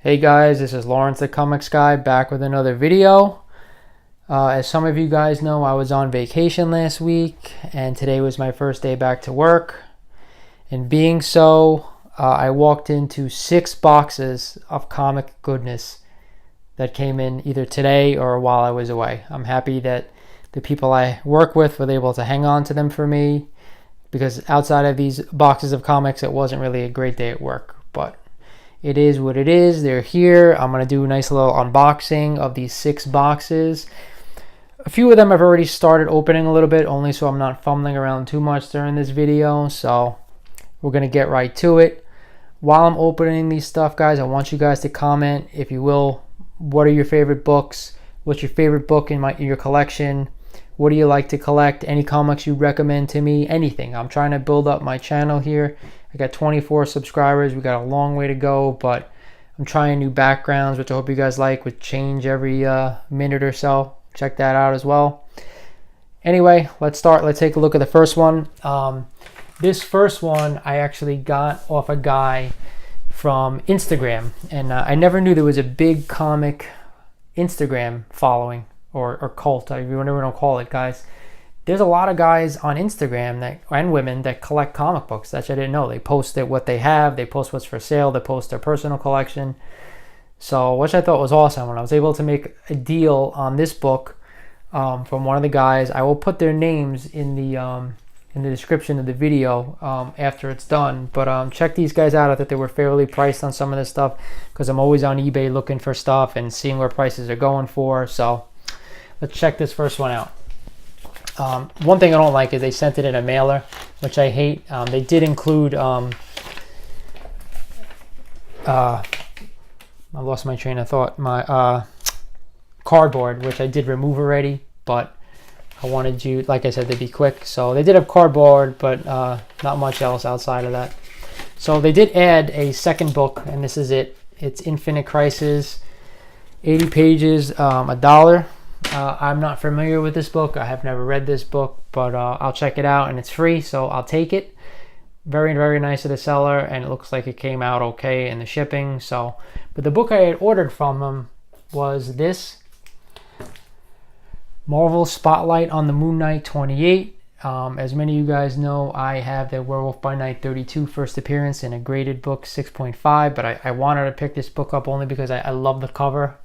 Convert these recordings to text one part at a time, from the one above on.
Hey guys, this is Lawrence the Comics Guy back with another video. As some of you guys know, I was on vacation last week and today was my first day back to work. And being so, I walked into 6 boxes of comic goodness that came in either today or while I was away. I'm happy that the people I work with were able to hang on to them for me, because outside of these boxes of comics, it wasn't really a great day at work. But it is what it is. They're here. I'm going to do a nice little unboxing of these 6 boxes. A few of them I've already started opening a little bit, only so I'm not fumbling around too much during this video. So we're going to get right to it. While I'm opening these stuff, guys, I want you guys to comment, if you will, what are your favorite books? What's your favorite book in your collection? What do you like to collect? Any comics you recommend to me? Anything. I'm trying to build up my channel here. I got 24 subscribers. We got a long way to go, but I'm trying new backgrounds, which I hope you guys like, which change every minute or so. Check that out as well. Anyway, let's start. Let's take a look at the first one. This first one I actually got off a guy from Instagram, and I never knew there was a big comic Instagram following or cult, whatever you want to call it, guys. There's a lot of guys on Instagram and women that collect comic books. That I didn't know. They post what they have. They post what's for sale. They post their personal collection. So, which I thought was awesome. When I was able to make a deal on this book from one of the guys, I will put their names in the description of the video after it's done. But check these guys out. I thought they were fairly priced on some of this stuff, because I'm always on eBay looking for stuff and seeing where prices are going for. So let's check this first one out. One thing I don't like is they sent it in a mailer, which I hate. They did include, I lost my train of thought, my cardboard, which I did remove already, but I wanted you, like I said, to be quick. So they did have cardboard, but not much else outside of that. So they did add a second book, and this is it. It's Infinite Crisis, 80 pages, $1. I'm not familiar with this book. I have never read this book, but I'll check it out, and it's free, so I'll take it. Very, very nice of the seller, and it looks like it came out okay in the shipping. So, but the book I had ordered from him was this, Marvel Spotlight on the Moon Knight 28. As many of you guys know, I have the Werewolf by Night 32 first appearance in a graded book 6.5, but I wanted to pick this book up only because I love the cover.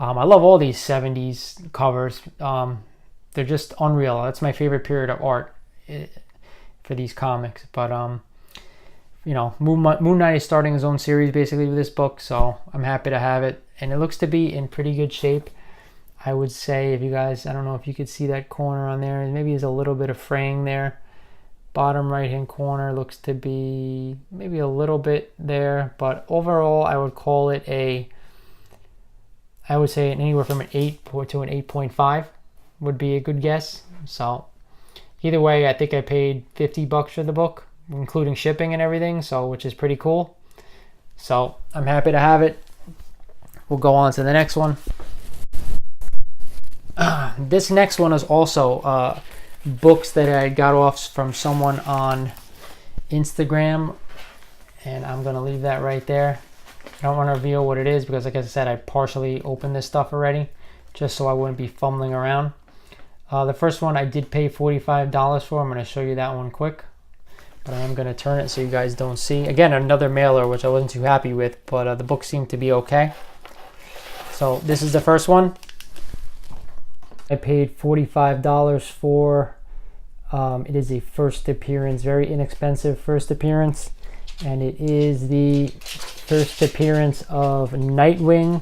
I love all these 70s covers. They're just unreal. That's my favorite period of art for these comics. But, you know, Moon Knight is starting his own series basically with this book, so I'm happy to have it. And it looks to be in pretty good shape. I would say, if you guys, I don't know if you could see that corner on there. Maybe there's a little bit of fraying there. Bottom right-hand corner looks to be maybe a little bit there. But overall, I would call it I would say anywhere from an 8 to an 8.5 would be a good guess. So either way, I think I paid $50 for the book, including shipping and everything, so which is pretty cool. So I'm happy to have it. We'll go on to the next one. This next one is also books that I got off from someone on Instagram, and I'm going to leave that right there. I don't want to reveal what it is because, like I said, I partially opened this stuff already, just so I wouldn't be fumbling around. The first one I did pay $45 for. I'm going to show you that one quick, but I'm going to turn it so you guys don't see. Again, another mailer, which I wasn't too happy with, but the book seemed to be okay. So this is the first one. I paid $45 for. It is a first appearance, very inexpensive first appearance, and it is the first appearance of Nightwing,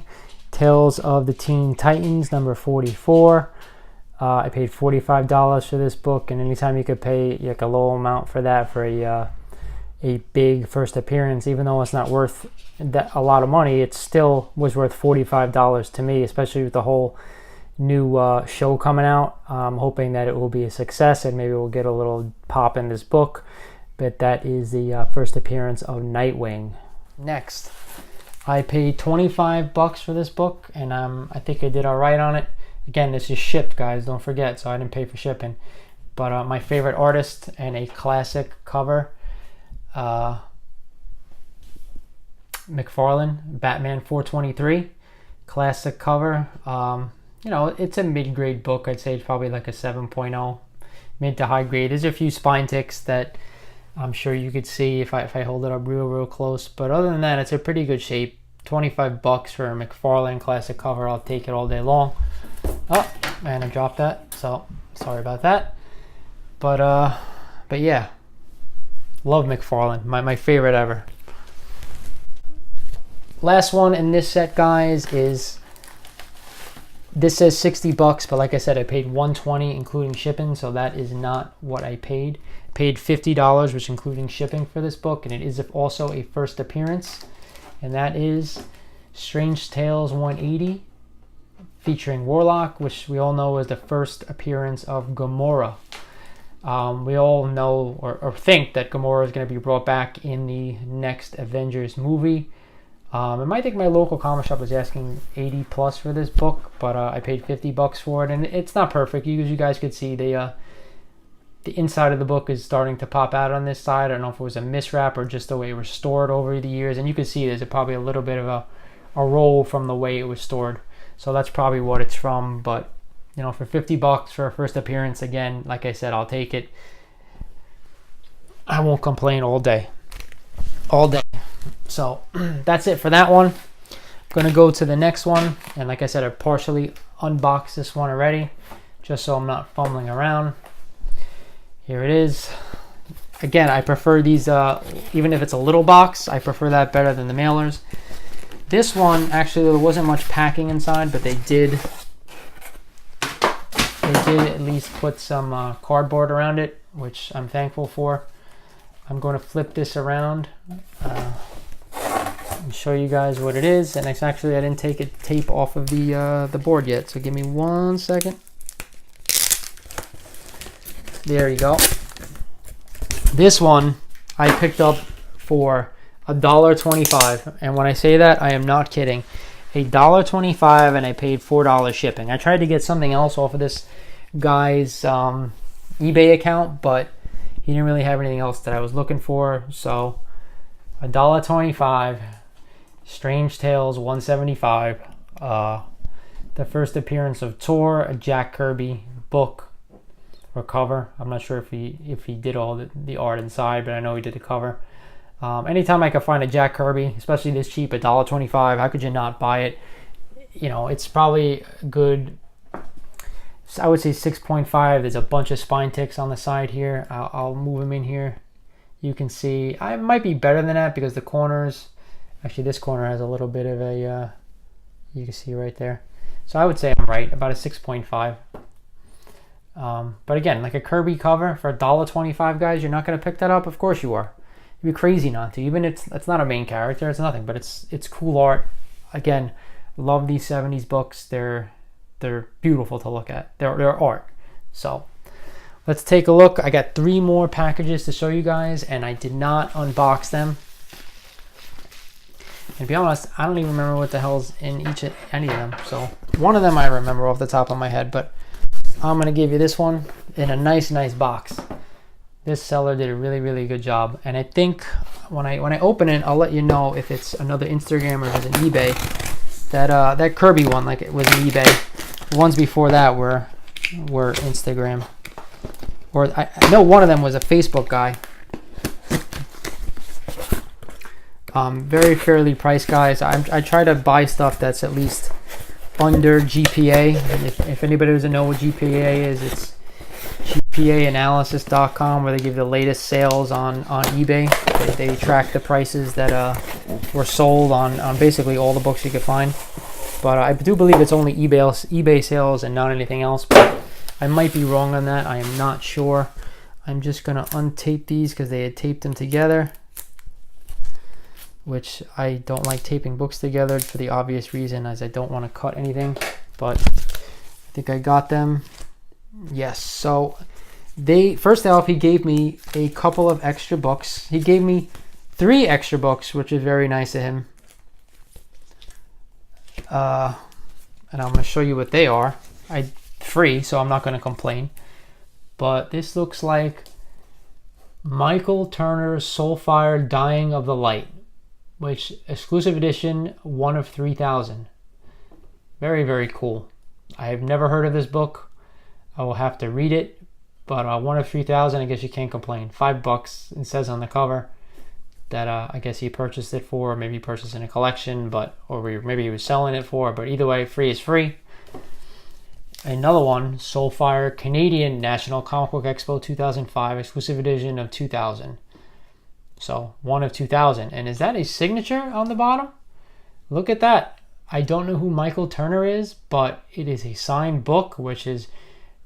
Tales of the Teen Titans, number 44. I paid $45 for this book, and anytime you could pay like a low amount for that for a big first appearance, even though it's not worth a lot of money, it still was worth $45 to me, especially with the whole new show coming out. I'm hoping that it will be a success and maybe we'll get a little pop in this book. But that is the first appearance of Nightwing. Next, I paid $25 for this book, and I think I did all right on it. Again, this is shipped, guys, don't forget, so I didn't pay for shipping. But my favorite artist and a classic cover. McFarlane, Batman 423, classic cover. You know, it's a mid-grade book. I'd say it's probably like a 7.0, mid to high grade. There's a few spine ticks that I'm sure you could see if I hold it up real close. But other than that, it's a pretty good shape. $25 for a McFarlane classic cover. I'll take it all day long. Oh, and I dropped that. So sorry about that. But yeah, love McFarlane. My favorite ever. Last one in this set, guys, is, this says $60, but like I said, I paid $120 including shipping, so that is not what I paid. I paid $50, which including shipping for this book, and it is also a first appearance, and that is Strange Tales 180, featuring Warlock, which we all know is the first appearance of Gamora. We all know or think that Gamora is going to be brought back in the next Avengers movie. I might think my local comic shop was asking 80 plus for this book, but I paid $50 for it, and it's not perfect. As you guys could see, the inside of the book is starting to pop out on this side. I don't know if it was a miswrap or just the way it was stored over the years, and you can see there's probably a little bit of a roll from the way it was stored, so that's probably what it's from. But you know, for $50 for a first appearance, again, like I said, I'll take it. I won't complain all day. So that's it for that one. I'm gonna go to the next one, and like I said, I partially unboxed this one already, just so I'm not fumbling around. Here it is. Again, I prefer these, even if it's a little box, I prefer that better than the mailers. This one, actually, there wasn't much packing inside, but they did at least put some cardboard around it, which I'm thankful for. I'm going to flip this around and show you guys what it is. And it's actually, I didn't take tape off of the board yet, so give me 1 second. There you go. This one I picked up for $1.25, and when I say that, I am not kidding. $1.25, and I paid $4 shipping. I tried to get something else off of this guy's eBay account, but he didn't really have anything else that I was looking for. So $1.25, Strange Tales 175, the first appearance of Tor, a Jack Kirby book or cover. I'm not sure if he did all the art inside, but I know he did the cover. Anytime I can find a Jack Kirby, especially this cheap, $1.25, how could you not buy it? You know, it's probably good, I would say 6.5. There's a bunch of spine ticks on the side here. I'll move them in here. You can see I might be better than that because the corners, actually this corner has a little bit of a, you can see right there. So I would say I'm right, about a 6.5. But again, like a Kirby cover for $1.25, guys, you're not going to pick that up? Of course you are. You'd be crazy not to. Even it's not a main character, it's nothing, but it's cool art. Again, love these 70s books. They're beautiful to look at. They're art. So let's take a look. I got 3 more packages to show you guys, and I did not unbox them. And to be honest, I don't even remember what the hell's in any of them. So one of them I remember off the top of my head, but I'm gonna give you this one in a nice box. This seller did a really good job, and I think when I open it, I'll let you know if it's another Instagram or if it's an eBay. That Kirby one, like it was an eBay. The ones before that were Instagram, or I know one of them was a Facebook guy. Very fairly priced, guys. I try to buy stuff that's at least under GPA. And if anybody doesn't know what GPA is, it's GPAanalysis.com, where they give the latest sales on eBay. They track the prices that were sold on basically all the books you could find. But I do believe it's only eBay sales and not anything else. But I might be wrong on that. I am not sure. I'm just going to untape these because they had taped them together, which I don't like taping books together for the obvious reason, as I don't want to cut anything. But I think I got them. Yes. So first off, he gave me a couple of extra books. He gave me 3 extra books, which is very nice of him. And I'm going to show you what they are. Free, so I'm not going to complain. But this looks like Michael Turner's Soulfire Dying of the Light. which exclusive edition, 1 of 3,000. Very, very cool. I have never heard of this book. I will have to read it, but 1 of 3,000, I guess you can't complain. $5, it says on the cover that I guess he purchased it for, or maybe he purchased it in a collection, or maybe he was selling it for, but either way, free is free. Another one, Soulfire Canadian National Comic Book Expo 2005, exclusive edition of 2,000. So 1 of 2,000. And is that a signature on the bottom? Look at that. I don't know who Michael Turner is, but it is a signed book, which is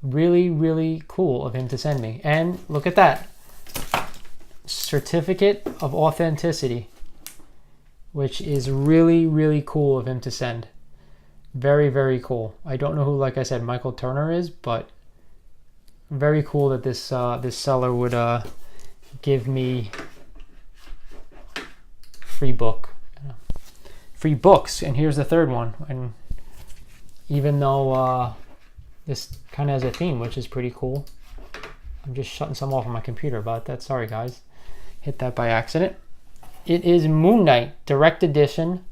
really, really cool of him to send me. And look at that. Certificate of authenticity, which is really, really cool of him to send. Very, very cool. I don't know who, like I said, Michael Turner is, but very cool that this seller would give me free books. And here's the third one. And even though this kind of has a theme, which is pretty cool, I'm just shutting some off on my computer about that. Sorry, guys. Hit that by accident. It is Moon Knight, direct edition.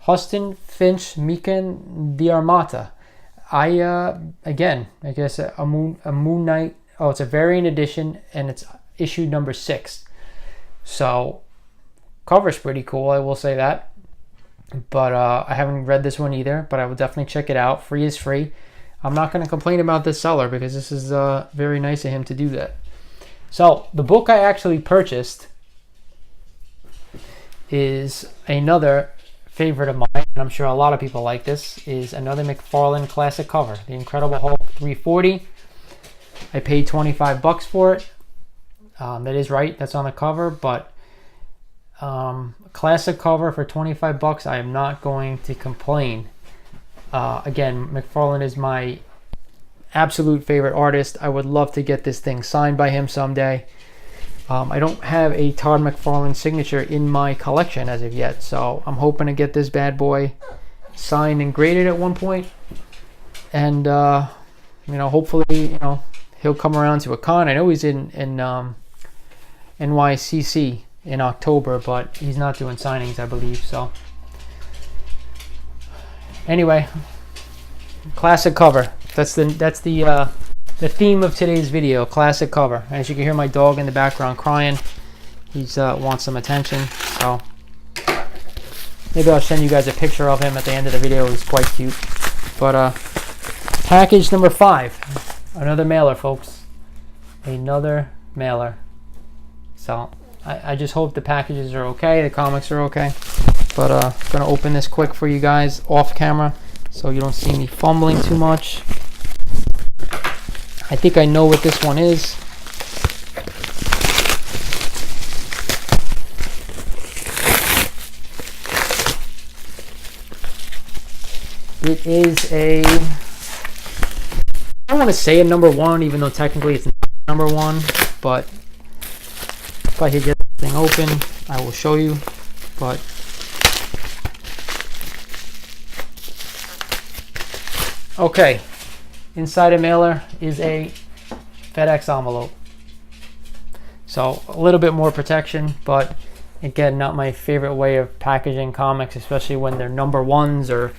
Huston Finch Mikan Diarmata. Again, I guess a Moon Knight. Oh, it's a variant edition, and it's issue number 6. So, cover's pretty cool, I will say that. But I haven't read this one either, but I will definitely check it out. Free is free. I'm not going to complain about this seller because this is very nice of him to do that. So, the book I actually purchased is another favorite of mine, and I'm sure a lot of people like this, is another McFarlane classic cover, The Incredible Hulk 340. I paid $25 for it. That is right, that's on the cover, but classic cover for $25, I am not going to complain. Again, McFarlane is my absolute favorite artist. I would love to get this thing signed by him someday. I don't have a Todd McFarlane signature in my collection as of yet, so I'm hoping to get this bad boy signed and graded at one point. And hopefully, he'll come around to a con. I know he's in NYCC in October, but he's not doing signings, I believe. So anyway, classic cover. That's the theme of today's video, classic cover. As you can hear my dog in the background crying. He's wants some attention, so maybe I'll send you guys a picture of him at the end of the video. He's quite cute. But package number 5, another mailer, folks. Another mailer. So I just hope the packages are okay, the comics are okay. But I'm gonna open this quick for you guys off camera so you don't see me fumbling too much. I think I know what this one is. It is a, I don't want to say a number 1, even though technically it's not number 1, but if I could get the thing open, I will show you. But okay. Inside a mailer is a FedEx envelope. So a little bit more protection, but again, not my favorite way of packaging comics, especially when they're number 1s or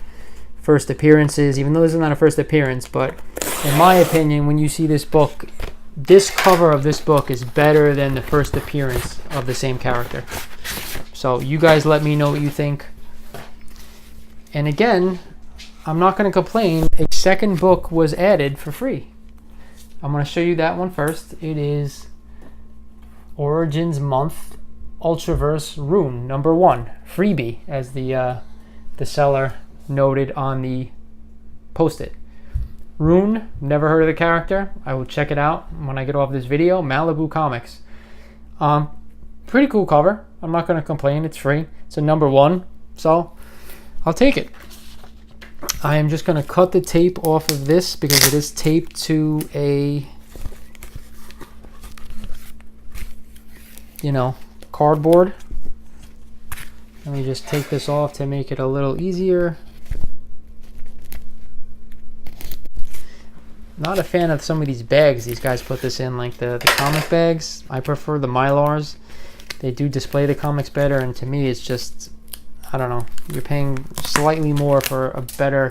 first appearances, even though this is not a first appearance. But in my opinion, when you see this book, this cover of this book is better than the first appearance of the same character. So you guys let me know what you think. And again, I'm not going to complain. A second book was added for free. I'm going to show you that one first. It is Origins Month Ultraverse Rune number 1 freebie, as the seller noted on the post-it. Rune, never heard of the character. I will check it out when I get off this video. Malibu Comics. Pretty cool cover. I'm not going to complain. It's free. It's a number 1, so I'll take it. I am just going to cut the tape off of this because it is taped to a, cardboard. Let me just take this off to make it a little easier. Not a fan of some of these bags these guys put this in, like the comic bags. I prefer the Mylars. They do display the comics better, and to me it's just I don't know, you're paying slightly more for a better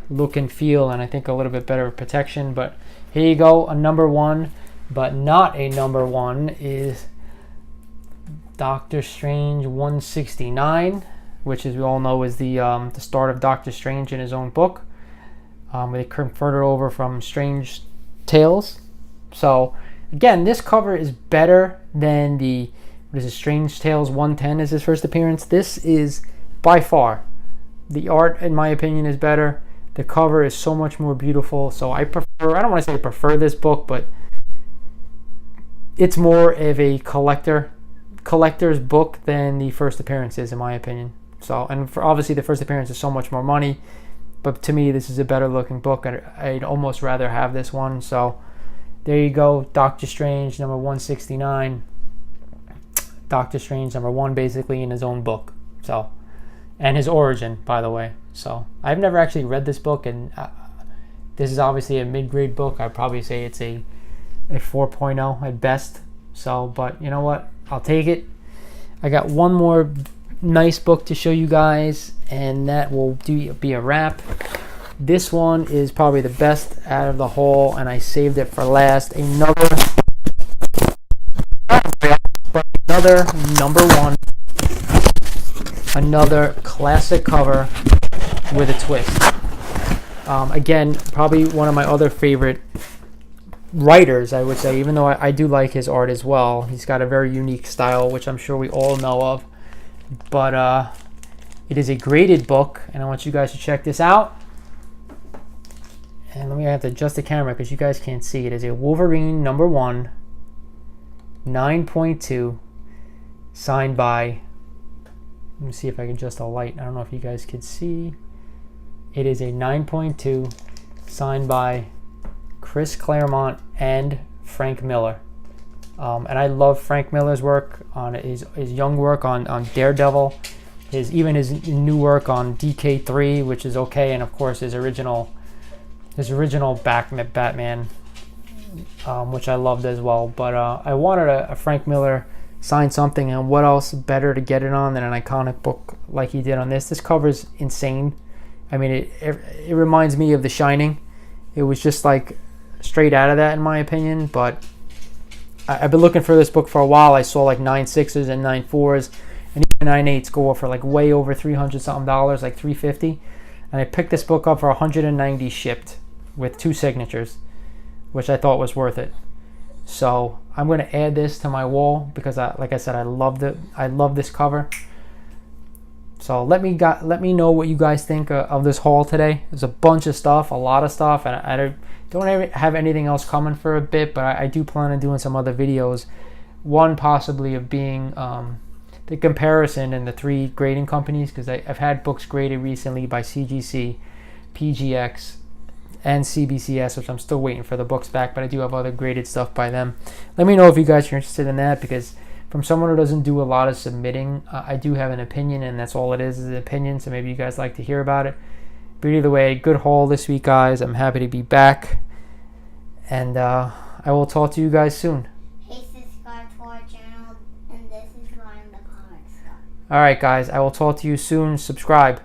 look and feel, and I think a little bit better protection. But here you go, a number one, but not a number one, is Doctor Strange 169, which, as we all know, is the start of Doctor Strange in his own book. They converted over from Strange Tales. So again, this cover is better than the, what is it, Strange Tales 110 is his first appearance. This is by far, the art in my opinion is better. The cover is so much more beautiful. So I prefer, I don't want to say I prefer this book, but it's more of a collector's book than the first appearance is, in my opinion. So, and for obviously the first appearance is so much more money, but to me this is a better looking book. I'd almost rather have this one. So there you go, Doctor Strange number 169. Doctor Strange number one, basically in his own book. So, and his origin, by the way. So I've never actually read this book, and this is obviously a mid-grade book. I'd probably say it's a 4.0 at best. So, but you know what? I'll take it. I got one more nice book to show you guys, and that will be a wrap. This one is probably the best out of the whole, and I saved it for last. Another number one, another classic cover with a twist. Again, probably one of my other favorite writers, I would say, even though I do like his art as well. He's got a very unique style, which I'm sure we all know of. But it is a graded book, and I want you guys to check this out. And let me have to adjust the camera because you guys can't see. It is a Wolverine number one, 9.2, signed by, let me see if I can adjust the light. I don't know if you guys can see. It is a 9.2, signed by Chris Claremont and Frank Miller. And I love Frank Miller's work on his young work on Daredevil, even his new work on DK3, which is okay, and of course his original Batman, which I loved as well. But I wanted a Frank Miller sign something, and what else better to get it on than an iconic book like he did on this. This cover is insane. I mean, it reminds me of The Shining. It was just like straight out of that, in my opinion. But I've been looking for this book for a while. I saw like 9.6s and 9.4s, and even 9.8s go for like way over $300 something, like $350. And I picked this book up for $190 shipped with 2 signatures, which I thought was worth it. So I'm going to add this to my wall because, like I said, I loved it. I love this cover. So let me know what you guys think of this haul today. There's a bunch of stuff, a lot of stuff, and I don't have anything else coming for a bit, but I do plan on doing some other videos. One possibly of being the comparison in the 3 grading companies, because I've had books graded recently by CGC, PGX, and CBCS, which I'm still waiting for the books back, but I do have other graded stuff by them. Let me know if you guys are interested in that, because from someone who doesn't do a lot of submitting, I do have an opinion, and that's all it is an opinion, so maybe you guys like to hear about it. But either way, good haul this week, guys. I'm happy to be back, and I will talk to you guys soon. Hey, subscribe to our channel, and this is Ryan the Comics Guy. Alright, guys, I will talk to you soon. Subscribe.